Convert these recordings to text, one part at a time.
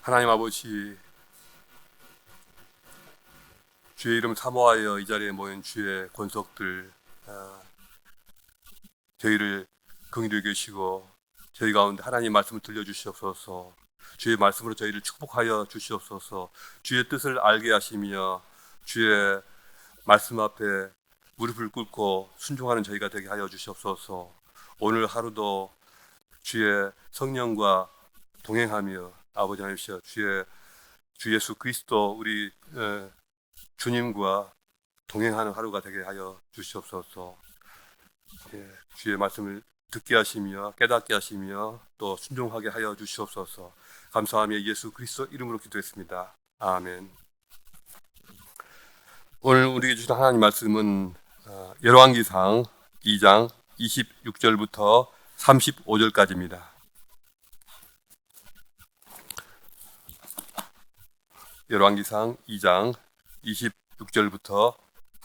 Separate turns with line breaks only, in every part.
하나님 아버지, 주의 이름 사모하여 이 자리에 모인 주의 권속들, 저희를 긍휼히 여기시고 저희 가운데 하나님 말씀을 들려주시옵소서. 주의 말씀으로 저희를 축복하여 주시옵소서. 주의 뜻을 알게 하시며 주의 말씀 앞에 무릎을 꿇고 순종하는 저희가 되게 하여 주시옵소서. 오늘 하루도 주의 성령과 동행하며 아버지 하나님이시여 주 예수 그리스도 우리 주님과 동행하는 하루가 되게 하여 주시옵소서. 주의 말씀을 듣게 하시며 깨닫게 하시며 또 순종하게 하여 주시옵소서. 감사하며 예수 그리스도 이름으로 기도했습니다. 아멘. 오늘 우리에게 주신 하나님 말씀은 열왕기상 2장 26절부터 35절까지입니다. 열왕기상 2장 26절부터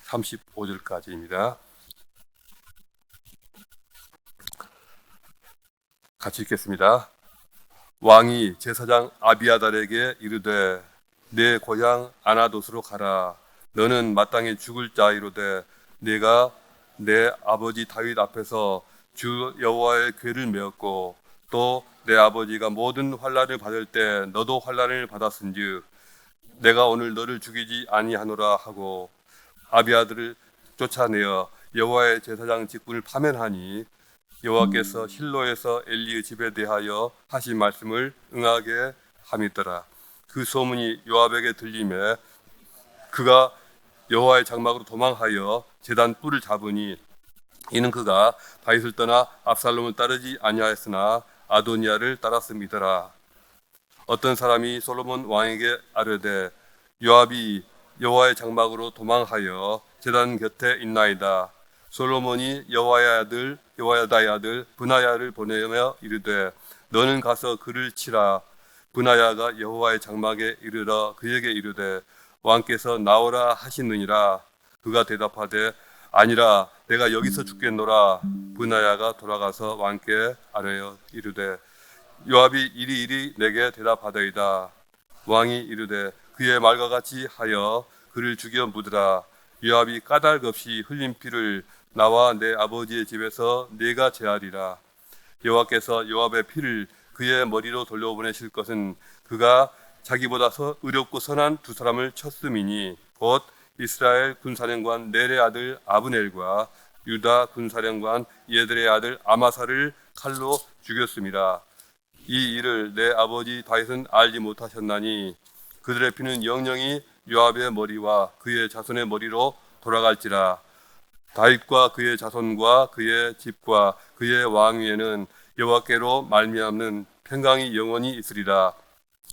35절까지입니다. 같이 읽겠습니다. 왕이 제사장 아비아달에게 이르되 내 고향 아나돗으로 가라. 너는 마땅히 죽을 자이로되 내가 내 아버지 다윗 앞에서 주 여호와의 궤를 메었고 또 내 아버지가 모든 환난을 받을 때 너도 환난을 받았은즉 내가 오늘 너를 죽이지 아니하노라 하고 아비아들을 쫓아내어 여호와의 제사장 직분을 파면하니 여호와께서 실로에서 엘리의 집에 대하여 하신 말씀을 응하게 함이더라. 그 소문이 요압에게 들리매 그가 여호와의 장막으로 도망하여 제단 뿔을 잡으니 이는 그가 다윗을 떠나 압살롬을 따르지 아니하였으나 아도니아를 따랐음이더라. 어떤 사람이 솔로몬 왕에게 아뢰되 요압이 여호와의 장막으로 도망하여 제단 곁에 있나이다. 솔로몬이 여호야다의 아들 브나야를 보내며 이르되 너는 가서 그를 치라. 브나야가 여호와의 장막에 이르러 그에게 이르되 왕께서 나오라 하시느니라. 그가 대답하되 아니라 내가 여기서 죽겠노라. 브나야가 돌아가서 왕께 아뢰어 이르되 요압이 이리 내게 대답하더이다. 왕이 이르되 그의 말과 같이 하여 그를 죽여 묻으라. 요압이 까닭 없이 흘린 피를 나와 내 아버지의 집에서 내가 제하리라. 여호와께서 요압의 피를 그의 머리로 돌려보내실 것은 그가 자기보다 의롭고 선한 두 사람을 쳤음이니 곧 이스라엘 군사령관 넬의 아들 아브넬과 유다 군사령관 예들의 아들 아마사를 칼로 죽였습니다. 이 일을 내 아버지 다윗은 알지 못하셨나니 그들의 피는 영영이 요압의 머리와 그의 자손의 머리로 돌아갈지라. 다윗과 그의 자손과 그의 집과 그의 왕위에는 여호와께로 말미암는 평강이 영원히 있으리라.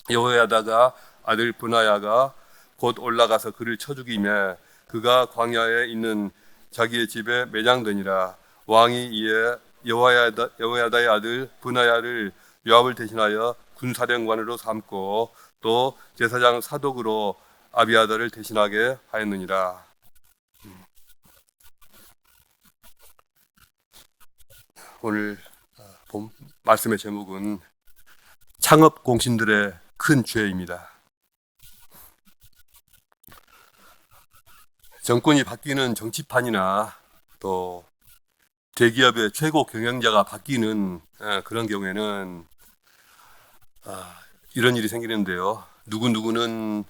여호야다가 아들 브나야가 곧 올라가서 그를 쳐 죽이매 그가 광야에 있는 자기의 집에 매장되니라. 왕이 이에 여호야다의 아들 브나야를 요압을 대신하여 군사령관으로 삼고 또 제사장 사독으로 아비아달을 대신하게 하였느니라. 오늘 본 말씀의 제목은 창업 공신들의 큰 죄입니다. 정권이 바뀌는 정치판이나 또 대기업의 최고 경영자가 바뀌는 그런 경우에는 이런 일이 생기는데요. 누구는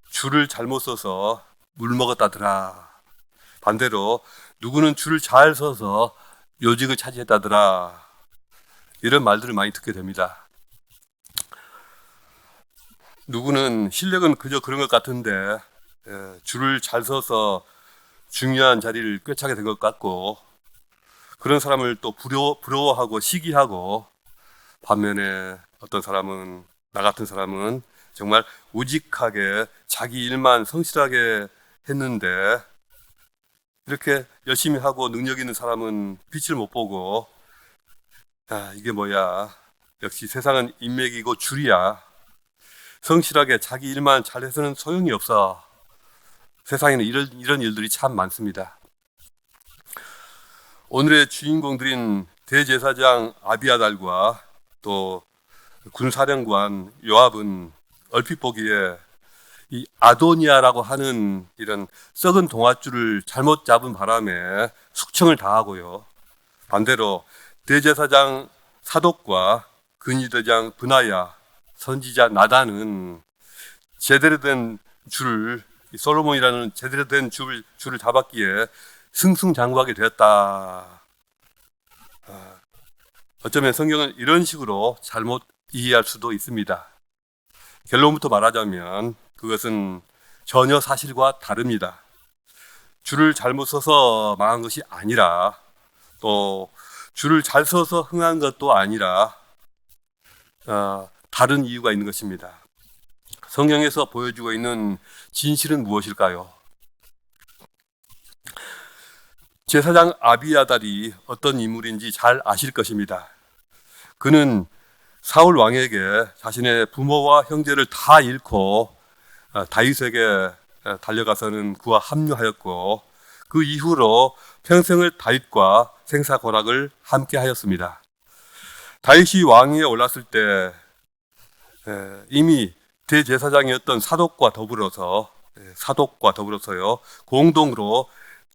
줄을 잘못 서서 물 먹었다더라. 반대로 누구는 줄을 잘 서서 요직을 차지했다더라. 이런 말들을 많이 듣게 됩니다. 누구는 실력은 그저 그런 것 같은데 줄을 잘 서서 중요한 자리를 꿰차게 된 것 같고 그런 사람을 또 부러워하고 시기하고 반면에 어떤 사람은 나 같은 사람은 정말 우직하게 자기 일만 성실하게 했는데 이렇게 열심히 하고 능력 있는 사람은 빛을 못 보고 이게 뭐야, 역시 세상은 인맥이고 줄이야. 성실하게 자기 일만 잘해서는 소용이 없어. 세상에는 이런 일들이 참 많습니다. 오늘의 주인공들인 대제사장 아비아달과 또 군사령관 요압은 얼핏 보기에 이 아도니아라고 하는 이런 썩은 동아줄을 잘못 잡은 바람에 숙청을 당하고요. 반대로 대제사장 사독과 근위대장 브나야, 선지자 나단은 제대로 된 줄을, 솔로몬이라는 제대로 된 줄을 잡았기에 승승장구하게 되었다. 어쩌면 성경은 이런 식으로 잘못 이해할 수도 있습니다. 결론부터 말하자면 그것은 전혀 사실과 다릅니다. 줄을 잘못 서서 망한 것이 아니라, 또 줄을 잘 서서 흥한 것도 아니라 다른 이유가 있는 것입니다. 성경에서 보여주고 있는 진실은 무엇일까요? 제사장 아비아달이 어떤 인물인지 잘 아실 것입니다. 그는 사울 왕에게 자신의 부모와 형제를 다 잃고 다윗에게 달려가서는 그와 합류하였고, 그 이후로 평생을 다윗과 생사고락을 함께 하였습니다. 다윗이 왕위에 올랐을 때 이미 대제사장이었던 사독과 더불어서요 공동으로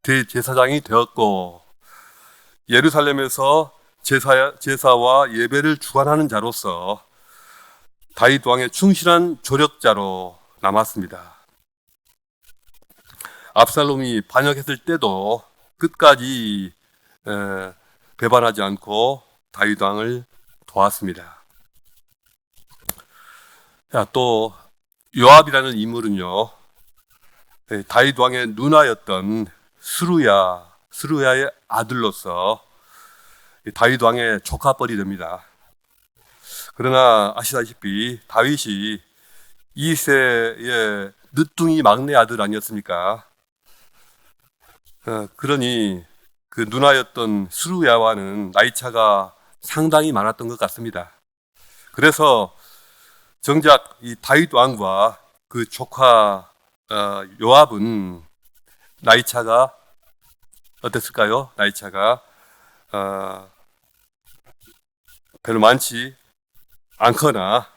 대제사장이 되었고, 예루살렘에서 제사와 예배를 주관하는 자로서 다윗 왕의 충실한 조력자로 남았습니다. 압살롬이 반역했을 때도 끝까지 배반하지 않고 다윗 왕을 도왔습니다. 또 요압이라는 인물은요, 다윗 왕의 누나였던 스루야의 아들로서 다윗 왕의 조카뻘이 됩니다. 그러나 아시다시피 다윗이 이새의 늦둥이 막내 아들 아니었습니까? 그러니 그 누나였던 스루야와는 나이차가 상당히 많았던 것 같습니다. 그래서 정작 이 다윗 왕과 그 조카 요압은 나이차가 어땠을까요? 나이차가 별로 많지 않거나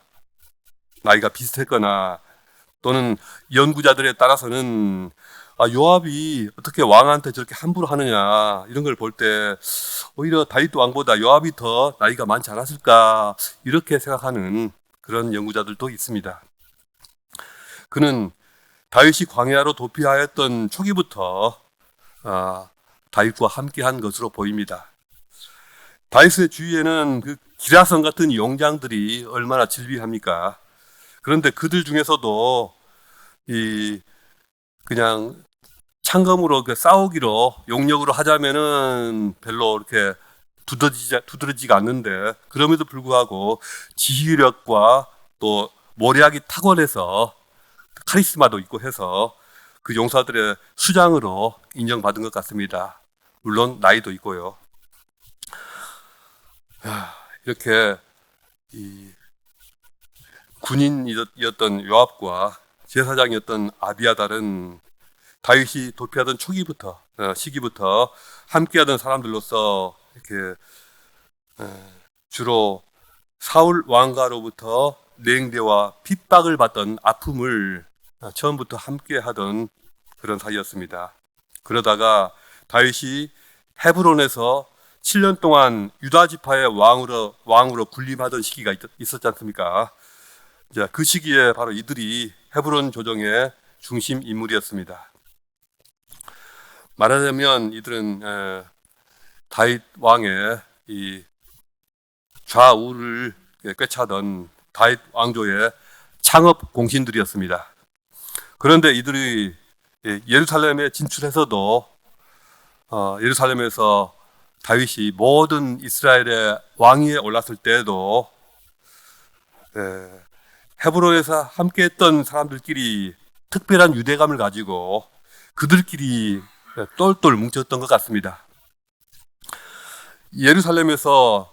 나이가 비슷했거나, 또는 연구자들에 따라서는 요압이 어떻게 왕한테 저렇게 함부로 하느냐, 이런 걸 볼 때 오히려 다윗 왕보다 요압이 더 나이가 많지 않았을까, 이렇게 생각하는 그런 연구자들도 있습니다. 그는 다윗이 광야로 도피하였던 초기부터 다윗과 함께한 것으로 보입니다. 다윗의 주위에는 그 기라성 같은 용장들이 얼마나 질비합니까? 그런데 그들 중에서도 그냥 창검으로 싸우기로 용력으로 하자면은 별로 이렇게 두드러지가 않는데, 그럼에도 불구하고 지휘력과 또 모략이 탁월해서 카리스마도 있고 해서 그 용사들의 수장으로 인정받은 것 같습니다. 물론 나이도 있고요. 이렇게 군인이었던 요압과 제사장이었던 아비아달은 다윗이 도피하던 시기부터 함께하던 사람들로서 이렇게 주로 사울 왕가로부터 냉대와 핍박을 받던 아픔을 처음부터 함께하던 그런 사이였습니다. 그러다가 다윗이 헤브론에서 7년 동안 유다 지파의 왕으로 군림하던 시기가 있었지 않습니까? 그 시기에 바로 이들이 헤브론 조정의 중심 인물이었습니다. 말하자면 이들은 다윗 왕의 이 좌우를 꿰차던 다윗 왕조의 창업 공신들이었습니다. 그런데 이들이 예루살렘에 진출해서도 예루살렘에서 다윗이 모든 이스라엘의 왕위에 올랐을 때에도 헤브론에서 함께했던 사람들끼리 특별한 유대감을 가지고 그들끼리 똘똘 뭉쳤던 것 같습니다. 예루살렘에서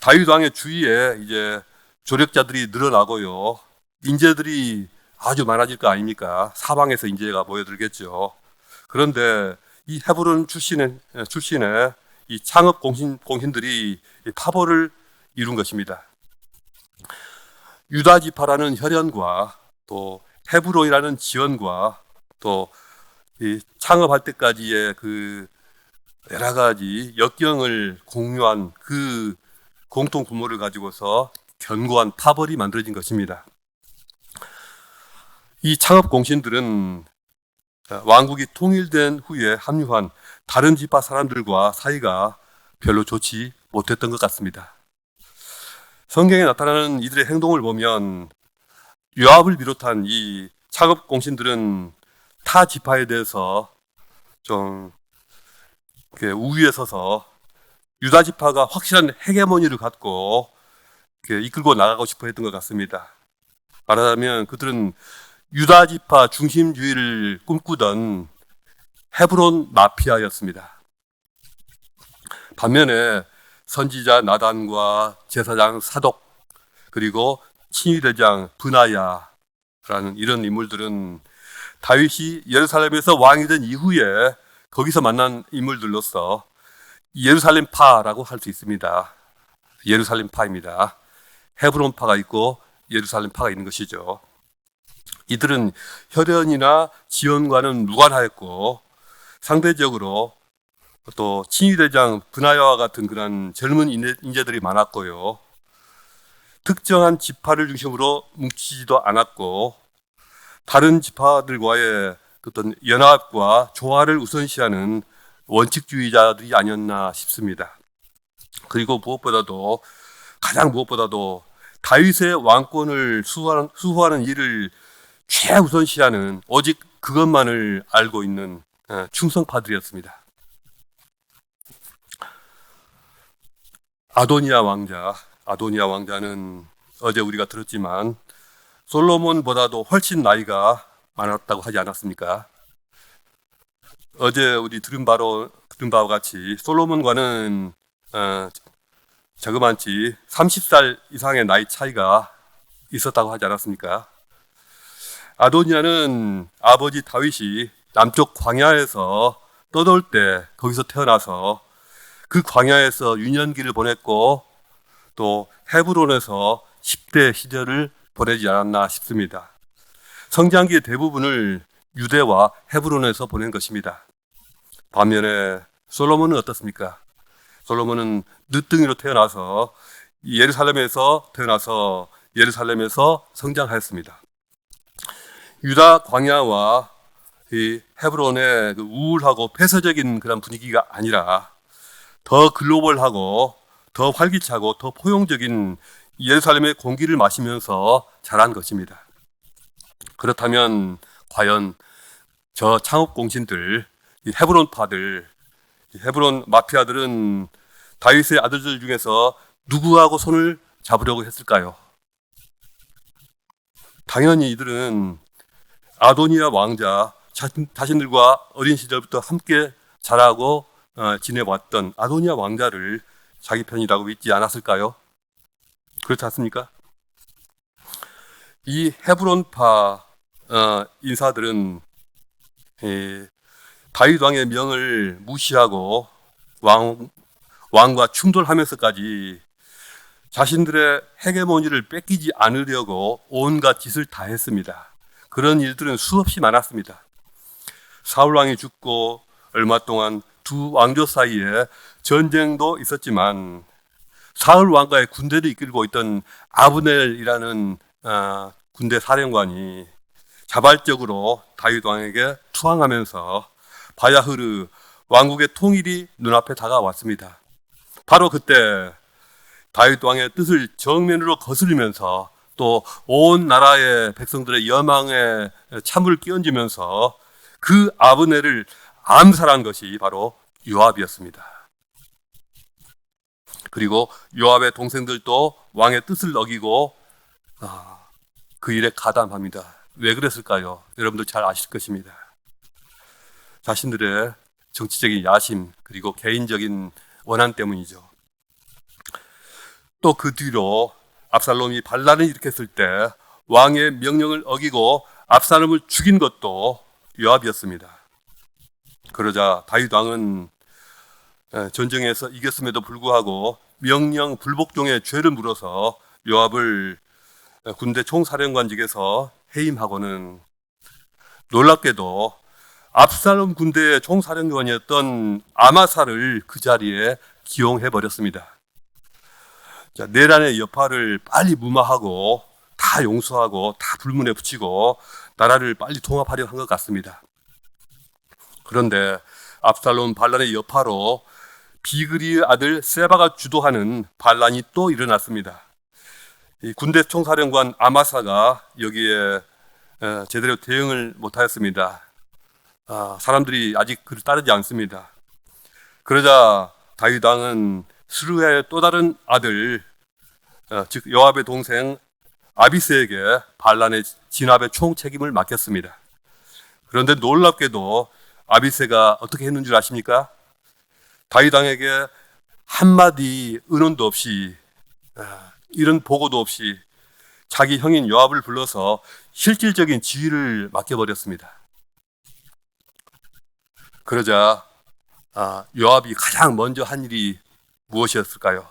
다윗 왕의 주위에 이제 조력자들이 늘어나고요, 인재들이 아주 많아질 거 아닙니까? 사방에서 인재가 모여들겠죠. 그런데 이 헤브론 출신의 이 창업 공신들이 파벌을 이룬 것입니다. 유다 지파라는 혈연과 또 헤브론이라는 지연과 또 이 창업할 때까지의 그 여러 가지 역경을 공유한 그 공통 분모를 가지고서 견고한 파벌이 만들어진 것입니다. 이 창업 공신들은 왕국이 통일된 후에 합류한 다른 지파 사람들과 사이가 별로 좋지 못했던 것 같습니다. 성경에 나타나는 이들의 행동을 보면 요압을 비롯한 이 창업 공신들은 타 지파에 대해서 좀 우위에 서서 유다 지파가 확실한 헤게모니를 갖고 이끌고 나가고 싶어 했던 것 같습니다. 말하자면 그들은 유다 지파 중심주의를 꿈꾸던 헤브론 마피아였습니다. 반면에 선지자 나단과 제사장 사독 그리고 친위대장 브나야라는 이런 인물들은 다윗이 예루살렘에서 왕이 된 이후에 거기서 만난 인물들로서 예루살렘파라고 할 수 있습니다. 예루살렘파입니다. 헤브론파가 있고 예루살렘파가 있는 것이죠. 이들은 혈연이나 지연과는 무관하였고 상대적으로 또 친위대장 브나야와 같은 그런 젊은 인재들이 많았고요. 특정한 지파를 중심으로 뭉치지도 않았고 다른 지파들과의 어떤 연합과 조화를 우선시하는 원칙주의자들이 아니었나 싶습니다. 그리고 가장 무엇보다도 다윗의 왕권을 수호하는 일을 최우선시하는 오직 그것만을 알고 있는 충성파들이었습니다. 아도니아 왕자는 어제 우리가 들었지만 솔로몬보다도 훨씬 나이가 많았다고 하지 않았습니까? 어제 우리 들은 바와 같이 솔로몬과는 자그만치 30살 이상의 나이 차이가 있었다고 하지 않았습니까? 아도니아는 아버지 다윗이 남쪽 광야에서 떠돌 때 거기서 태어나서 그 광야에서 유년기를 보냈고 또 헤브론에서 10대 시절을 보내지 않았나 싶습니다. 성장기의 대부분을 유대와 헤브론에서 보낸 것입니다. 반면에 솔로몬은 어떻습니까? 솔로몬은 늦둥이로 태어나서 예루살렘에서 성장하였습니다. 유다 광야와 이 헤브론의 그 우울하고 폐쇄적인 그런 분위기가 아니라 더 글로벌하고 더 활기차고 더 포용적인 예루살렘의 공기를 마시면서 자란 것입니다. 그렇다면 과연 저 창업 공신들, 이 헤브론파들, 헤브론 마피아들은 다윗의 아들들 중에서 누구하고 손을 잡으려고 했을까요? 당연히 이들은 아도니아 왕자, 자신들과 어린 시절부터 함께 자라고 지내왔던 아도니아 왕자를 자기 편이라고 믿지 않았을까요? 그렇지 않습니까? 이 헤브론파 인사들은 다윗 왕의 명을 무시하고 왕과 충돌하면서까지 자신들의 헤게모니를 뺏기지 않으려고 온갖 짓을 다 했습니다. 그런 일들은 수없이 많았습니다. 사울 왕이 죽고 얼마 동안 두 왕조 사이에 전쟁도 있었지만 사울 왕가의 군대를 이끌고 있던 아브넬이라는 군대 사령관이 자발적으로 다윗 왕에게 투항하면서 바야흐르 왕국의 통일이 눈앞에 다가왔습니다. 바로 그때 다윗 왕의 뜻을 정면으로 거스르면서 또 온 나라의 백성들의 여망에 참을 끼얹으면서 그 아브넬을 암살한 것이 바로 요압이었습니다. 그리고 요압의 동생들도 왕의 뜻을 어기고 그 일에 가담합니다. 왜 그랬을까요? 여러분들 잘 아실 것입니다. 자신들의 정치적인 야심 그리고 개인적인 원한 때문이죠. 또 그 뒤로 압살롬이 반란을 일으켰을 때 왕의 명령을 어기고 압살롬을 죽인 것도 요압이었습니다. 그러자 다윗 왕은 전쟁에서 이겼음에도 불구하고 명령 불복종의 죄를 물어서 요압을 군대 총사령관직에서 해임하고는 놀랍게도 압살롬 군대의 총사령관이었던 아마사를 그 자리에 기용해 버렸습니다. 자, 내란의 여파를 빨리 무마하고 다 용서하고 다 불문에 붙이고 나라를 빨리 통합하려 한 것 같습니다. 그런데 압살롬 반란의 여파로 비그리의 아들 세바가 주도하는 반란이 또 일어났습니다. 이 군대 총사령관 아마사가 여기에 제대로 대응을 못하였습니다. 사람들이 아직 그를 따르지 않습니다. 그러자 다윗 왕은 스루야의 또 다른 아들, 즉 요압의 동생 아비스에게 반란의 진압의 총 책임을 맡겼습니다. 그런데 놀랍게도 아비스가 어떻게 했는 줄 아십니까? 다윗 왕에게 한마디 의논도 없이, 이런 보고도 없이 자기 형인 요압을 불러서 실질적인 지휘를 맡겨버렸습니다. 그러자 요압이 가장 먼저 한 일이 무엇이었을까요?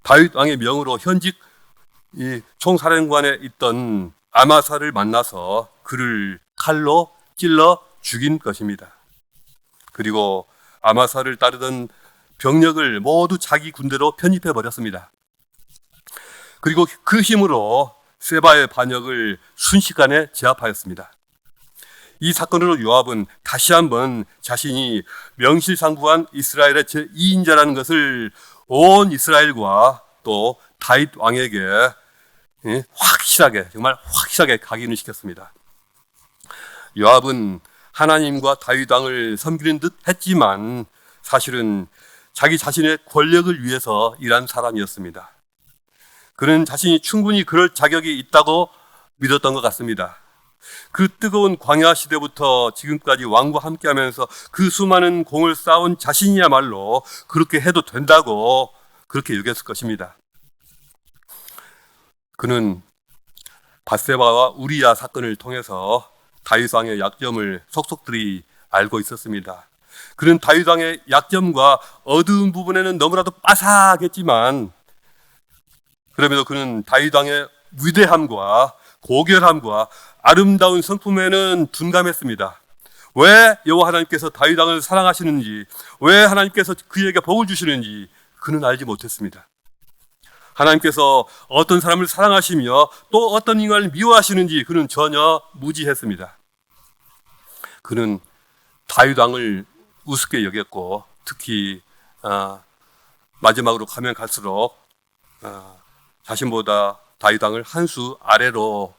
다윗 왕의 명으로 현직 이 총사령관에 있던 아마사를 만나서 그를 칼로 찔러 죽인 것입니다. 그리고 아마사를 따르던 병력을 모두 자기 군대로 편입해 버렸습니다. 그리고 그 힘으로 세바의 반역을 순식간에 제압하였습니다. 이 사건으로 요압은 다시 한번 자신이 명실상부한 이스라엘의 제2인자라는 것을 온 이스라엘과 또 다윗 왕에게 정말 확실하게 각인을 시켰습니다. 요압은 하나님과 다윗 왕을 섬기는 듯 했지만 사실은 자기 자신의 권력을 위해서 일한 사람이었습니다. 그는 자신이 충분히 그럴 자격이 있다고 믿었던 것 같습니다. 그 뜨거운 광야 시대부터 지금까지 왕과 함께하면서 그 수많은 공을 쌓은 자신이야말로 그렇게 해도 된다고 그렇게 여겼을 것입니다. 그는 밧세바와 우리야 사건을 통해서 다윗 왕의 약점을 속속들이 알고 있었습니다. 그는 다윗 왕의 약점과 어두운 부분에는 너무나도 빠삭했지만 그럼에도 그는 다윗 왕의 위대함과 고결함과 아름다운 성품에는 둔감했습니다. 왜 여호와 하나님께서 다윗 왕을 사랑하시는지, 왜 하나님께서 그에게 복을 주시는지 그는 알지 못했습니다. 하나님께서 어떤 사람을 사랑하시며 또 어떤 인간을 미워하시는지 그는 전혀 무지했습니다. 그는 다윗 왕을 우습게 여겼고 특히 마지막으로 가면 갈수록 자신보다 다윗 왕을 한 수 아래로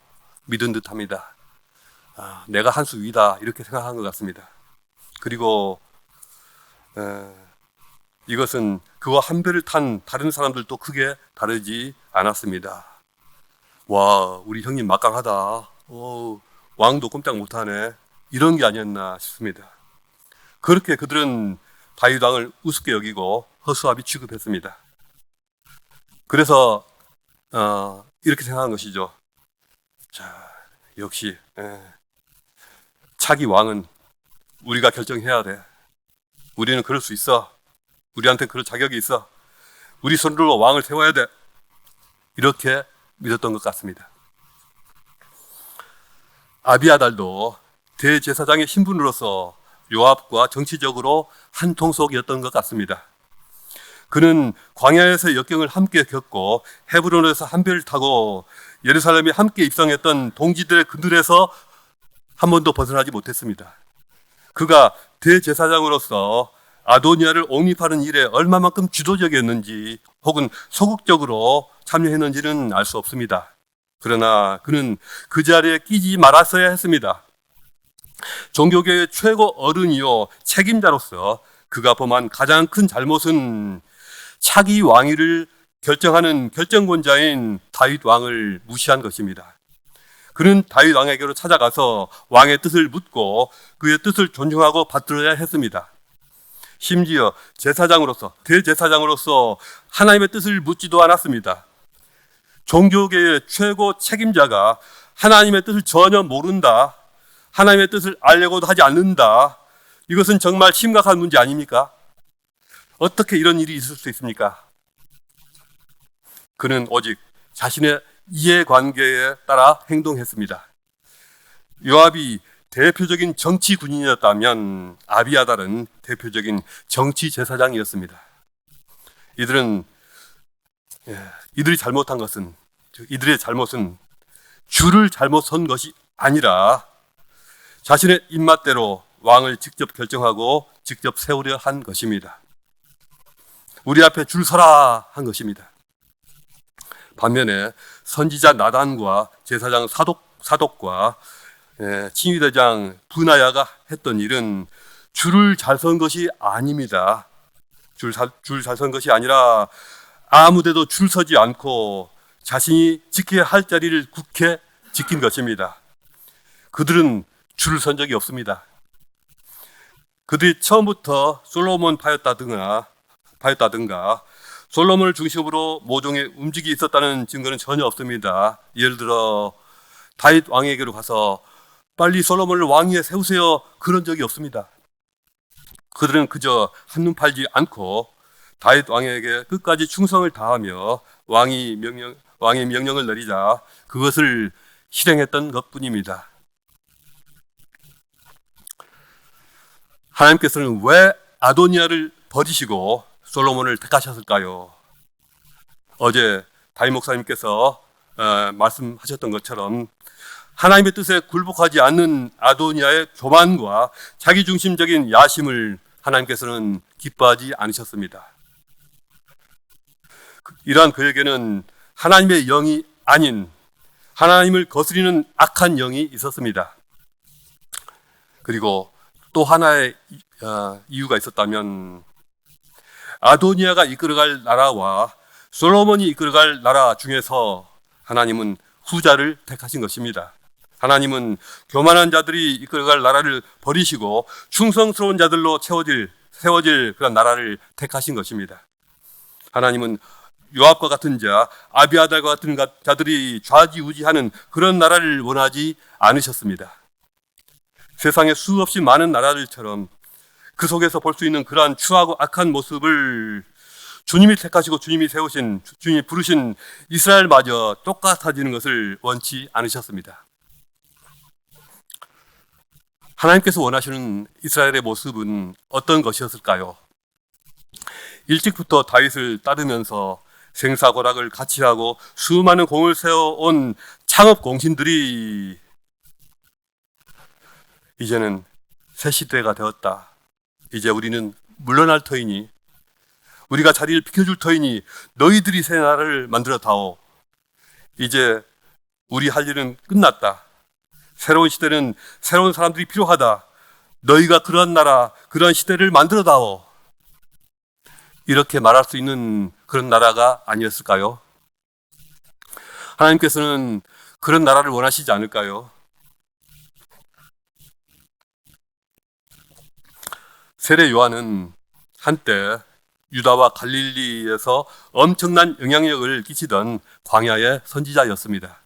믿은 듯합니다. 내가 한 수 위다 이렇게 생각한 것 같습니다. 그리고 이것은 그와 한 배를 탄 다른 사람들도 크게 다르지 않았습니다. 와, 우리 형님 막강하다. 왕도 꼼짝 못하네. 이런 게 아니었나 싶습니다. 그렇게 그들은 다윗 왕을 우습게 여기고 허수아비 취급했습니다. 그래서 이렇게 생각한 것이죠. 자, 역시 차기 왕은 우리가 결정해야 돼. 우리는 그럴 수 있어. 우리한테 그럴 자격이 있어. 우리 손으로 왕을 세워야 돼. 이렇게 믿었던 것 같습니다. 아비아달도 대제사장의 신분으로서 요압과 정치적으로 한 통속이었던 것 같습니다. 그는 광야에서 역경을 함께 겪고 헤브론에서 한 배를 타고 예루살렘에 함께 입성했던 동지들의 그늘에서 한 번도 벗어나지 못했습니다. 그가 대제사장으로서 아도니아를 옹립하는 일에 얼마만큼 주도적이었는지 혹은 소극적으로 참여했는지는 알 수 없습니다. 그러나 그는 그 자리에 끼지 말았어야 했습니다. 종교계의 최고 어른이요 책임자로서 그가 범한 가장 큰 잘못은 차기 왕위를 결정하는 결정권자인 다윗 왕을 무시한 것입니다. 그는 다윗 왕에게로 찾아가서 왕의 뜻을 묻고 그의 뜻을 존중하고 받들어야 했습니다. 심지어 제사장으로서 대제사장으로서 하나님의 뜻을 묻지도 않았습니다. 종교계의 최고 책임자가 하나님의 뜻을 전혀 모른다, 하나님의 뜻을 알려고도 하지 않는다, 이것은 정말 심각한 문제 아닙니까? 어떻게 이런 일이 있을 수 있습니까? 그는 오직 자신의 이해관계에 따라 행동했습니다. 요압이 대표적인 정치 군인이었다면 아비아달은 대표적인 정치 제사장이었습니다. 이들이 잘못한 것은, 이들의 잘못은 주를 잘못 선 것이 아니라 자신의 입맛대로 왕을 직접 결정하고 직접 세우려 한 것입니다. 우리 앞에 줄 서라 한 것입니다. 반면에 선지자 나단과 제사장 사독과 친위대장 브나야가 했던 일은 줄을 잘 선 것이 아닙니다. 줄 잘 선 것이 아니라 아무데도 줄 서지 않고 자신이 지켜야 할 자리를 굳게 지킨 것입니다. 그들은 줄을 선 적이 없습니다. 그들이 처음부터 솔로몬 파였다든가 솔로몬을 중심으로 모종의 움직이 있었다는 증거는 전혀 없습니다. 예를 들어 다윗 왕에게로 가서 빨리 솔로몬을 왕위에 세우세요, 그런 적이 없습니다. 그들은 그저 한눈 팔지 않고 다윗 왕에게 끝까지 충성을 다하며 왕이 명령을 내리자 그것을 실행했던 것뿐입니다. 하나님께서는 왜 아도니아를 버리시고 솔로몬을 택하셨을까요? 어제 다윗 목사님께서 말씀하셨던 것처럼 하나님의 뜻에 굴복하지 않는 아도니아의 교만과 자기중심적인 야심을 하나님께서는 기뻐하지 않으셨습니다. 이러한 그에게는 하나님의 영이 아닌 하나님을 거스리는 악한 영이 있었습니다. 그리고 또 하나의 이유가 있었다면 아도니아가 이끌어갈 나라와 솔로몬이 이끌어갈 나라 중에서 하나님은 후자를 택하신 것입니다. 하나님은 교만한 자들이 이끌어갈 나라를 버리시고 충성스러운 자들로 세워질 그런 나라를 택하신 것입니다. 하나님은 요압과 같은 자, 아비아달과 같은 자들이 좌지우지하는 그런 나라를 원하지 않으셨습니다. 세상에 수없이 많은 나라들처럼 그 속에서 볼 수 있는 그러한 추하고 악한 모습을 주님이 택하시고 주님이 세우신, 주님이 부르신 이스라엘마저 똑같아지는 것을 원치 않으셨습니다. 하나님께서 원하시는 이스라엘의 모습은 어떤 것이었을까요? 일찍부터 다윗을 따르면서 생사고락을 같이 하고 수많은 공을 세워온 창업 공신들이 이제는 새 시대가 되었다. 이제 우리는 물러날 터이니, 우리가 자리를 비켜줄 터이니 너희들이 새 나라를 만들어 다오. 이제 우리 할 일은 끝났다. 새로운 시대는 새로운 사람들이 필요하다. 너희가 그런 나라, 그런 시대를 만들어 다오. 이렇게 말할 수 있는 그런 나라가 아니었을까요? 하나님께서는 그런 나라를 원하시지 않을까요? 세례 요한은 한때 유다와 갈릴리에서 엄청난 영향력을 끼치던 광야의 선지자였습니다.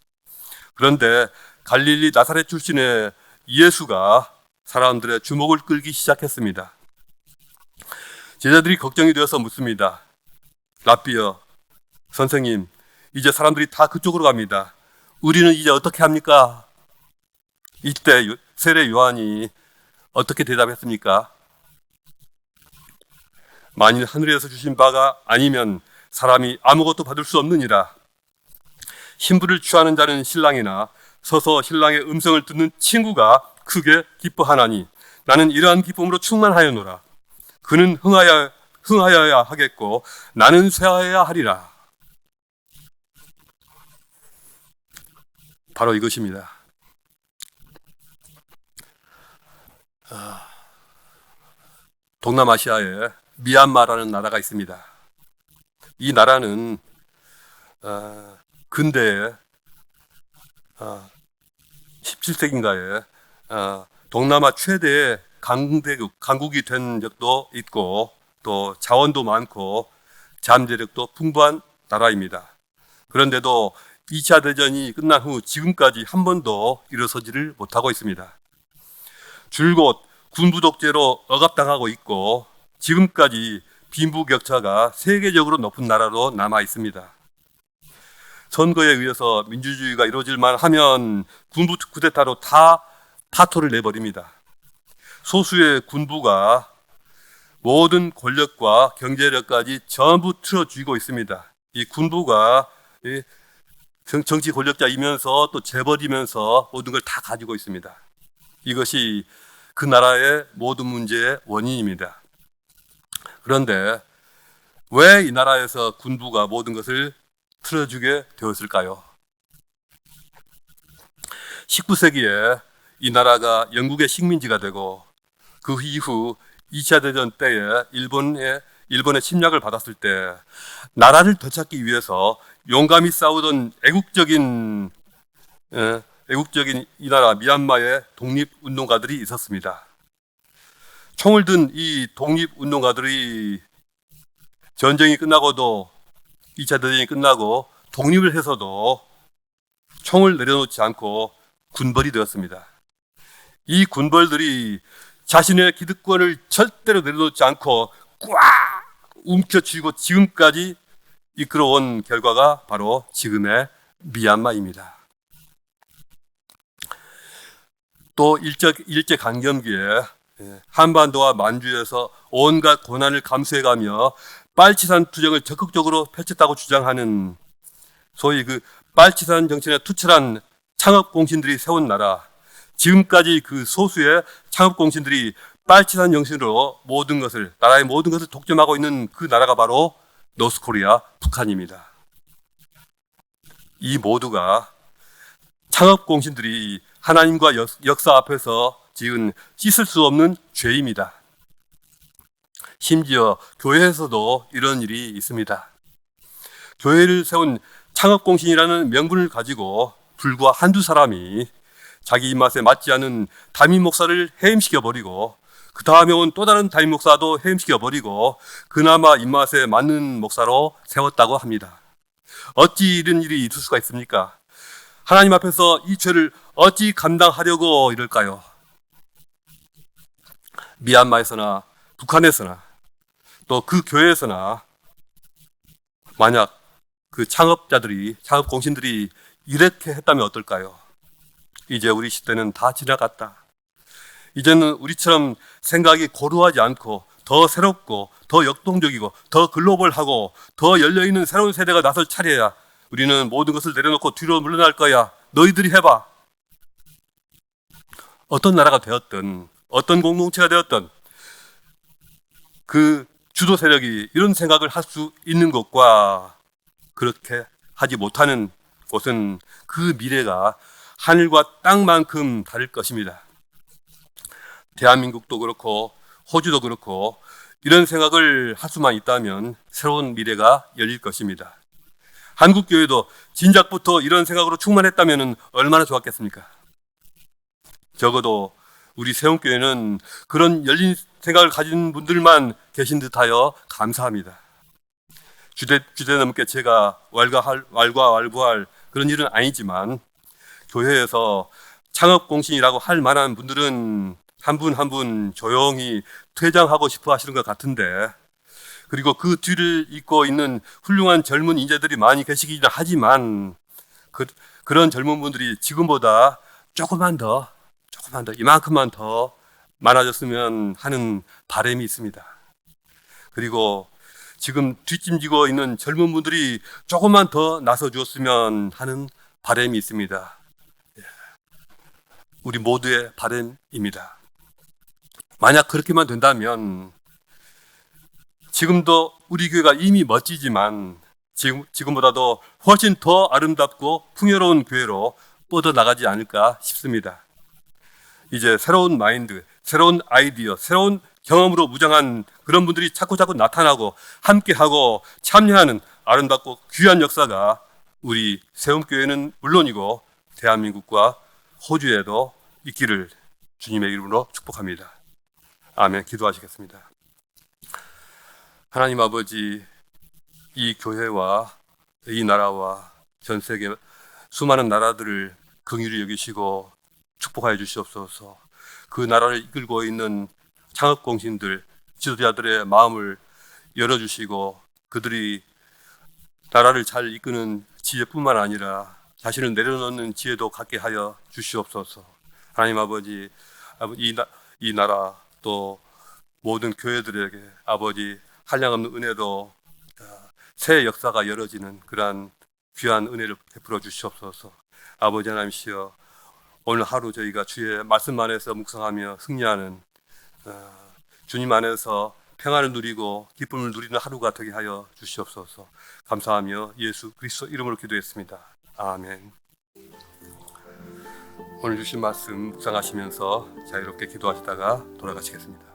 그런데 갈릴리 나사렛 출신의 예수가 사람들의 주목을 끌기 시작했습니다. 제자들이 걱정이 되어서 묻습니다. 랍비여, 선생님, 이제 사람들이 다 그쪽으로 갑니다. 우리는 이제 어떻게 합니까? 이때 세례 요한이 어떻게 대답했습니까? 만일 하늘에서 주신 바가 아니면 사람이 아무것도 받을 수 없느니라. 신부를 취하는 자는 신랑이나 서서 신랑의 음성을 듣는 친구가 크게 기뻐하나니 나는 이러한 기쁨으로 충만하여노라. 그는 흥하여야 하겠고 나는 쇠하여야 하리라. 바로 이것입니다. 동남아시아에 미얀마라는 나라가 있습니다. 이 나라는 근대에 17세기인가에 동남아 최대의 강국이 된 적도 있고 또 자원도 많고 잠재력도 풍부한 나라입니다. 그런데도 2차 대전이 끝난 후 지금까지 한 번도 일어서지를 못하고 있습니다. 줄곧 군부 독재로 억압당하고 있고 지금까지 빈부격차가 세계적으로 높은 나라로 남아 있습니다. 선거에 의해서 민주주의가 이루어질만 하면 군부 쿠데타로 다 파토를 내버립니다. 소수의 군부가 모든 권력과 경제력까지 전부 틀어쥐고 있습니다. 이 군부가 정치 권력자이면서 또 재벌이면서 모든 걸 다 가지고 있습니다. 이것이 그 나라의 모든 문제의 원인입니다. 그런데 왜 이 나라에서 군부가 모든 것을 틀어주게 되었을까요? 19세기에 이 나라가 영국의 식민지가 되고 그 이후 2차 대전 때에 일본의 침략을 받았을 때 나라를 되찾기 위해서 용감히 싸우던 애국적인 이 나라 미얀마의 독립운동가들이 있었습니다. 총을 든 이 독립운동가들이 전쟁이 끝나고도 2차 대전이 끝나고 독립을 해서도 총을 내려놓지 않고 군벌이 되었습니다. 이 군벌들이 자신의 기득권을 절대로 내려놓지 않고 꽉 움켜쥐고 지금까지 이끌어온 결과가 바로 지금의 미얀마입니다. 또 일제강점기에 한반도와 만주에서 온갖 고난을 감수해가며 빨치산 투쟁을 적극적으로 펼쳤다고 주장하는 소위 그 빨치산 정신에 투철한 창업공신들이 세운 나라, 지금까지 그 소수의 창업공신들이 빨치산 정신으로 나라의 모든 것을 독점하고 있는 그 나라가 바로 노스코리아, 북한입니다. 이 모두가 창업공신들이 하나님과 역사 앞에서 지은 씻을 수 없는 죄입니다. 심지어 교회에서도 이런 일이 있습니다. 교회를 세운 창업공신이라는 명분을 가지고 불과 한두 사람이 자기 입맛에 맞지 않은 담임 목사를 해임시켜버리고 그 다음에 온 또 다른 담임 목사도 해임시켜버리고 그나마 입맛에 맞는 목사로 세웠다고 합니다. 어찌 이런 일이 있을 수가 있습니까? 하나님 앞에서 이 죄를 어찌 감당하려고 이럴까요? 미얀마에서나 북한에서나 또 그 교회에서나 만약 그 창업공신들이 이렇게 했다면 어떨까요? 이제 우리 시대는 다 지나갔다. 이제는 우리처럼 생각이 고루하지 않고 더 새롭고 더 역동적이고 더 글로벌하고 더 열려있는 새로운 세대가 나설 차례야. 우리는 모든 것을 내려놓고 뒤로 물러날 거야. 너희들이 해봐. 어떤 나라가 되었든 어떤 공동체가 되었든 그 주도 세력이 이런 생각을 할 수 있는 것과 그렇게 하지 못하는 곳은 그 미래가 하늘과 땅만큼 다를 것입니다. 대한민국도 그렇고 호주도 그렇고 이런 생각을 할 수만 있다면 새로운 미래가 열릴 것입니다. 한국교회도 진작부터 이런 생각으로 충만했다면 얼마나 좋았겠습니까? 적어도 우리 세움교회는 그런 열린 생각을 가진 분들만 계신 듯하여 감사합니다. 주제 넘게 제가 왈가왈부할 그런 일은 아니지만 교회에서 창업공신이라고 할 만한 분들은 한 분 한 분 조용히 퇴장하고 싶어 하시는 것 같은데, 그리고 그 뒤를 잇고 있는 훌륭한 젊은 인재들이 많이 계시긴 하지만 그런 젊은 분들이 지금보다 조금만 더 이만큼만 더 많아졌으면 하는 바람이 있습니다. 그리고 지금 뒷짐지고 있는 젊은 분들이 조금만 더 나서 주었으면 하는 바람이 있습니다. 우리 모두의 바람입니다. 만약 그렇게만 된다면 지금도 우리 교회가 이미 멋지지만 지금보다도 훨씬 더 아름답고 풍요로운 교회로 뻗어나가지 않을까 싶습니다. 이제 새로운 마인드, 새로운 아이디어, 새로운 경험으로 무장한 그런 분들이 자꾸 나타나고 함께하고 참여하는 아름답고 귀한 역사가 우리 세움교회는 물론이고 대한민국과 호주에도 있기를 주님의 이름으로 축복합니다. 아멘. 기도하시겠습니다. 하나님 아버지, 이 교회와 이 나라와 전 세계 수많은 나라들을 긍휼히 여기시고 축복하여 주시옵소서. 그 나라를 이끌고 있는 창업공신들, 지도자들의 마음을 열어주시고 그들이 나라를 잘 이끄는 지혜뿐만 아니라 자신을 내려놓는 지혜도 갖게 하여 주시옵소서. 하나님 아버지, 이 나라 또 모든 교회들에게 아버지 한량없는 은혜도 새 역사가 열어지는 그러한 귀한 은혜를 베풀어 주시옵소서. 아버지 하나님이시여, 오늘 하루 저희가 주의 말씀 안에서 묵상하며 승리하는 주님 안에서 평안을 누리고 기쁨을 누리는 하루가 되게 하여 주시옵소서. 감사하며 예수 그리스도 이름으로 기도했습니다. 아멘. 오늘 주신 말씀 묵상하시면서 자유롭게 기도하시다가 돌아가시겠습니다.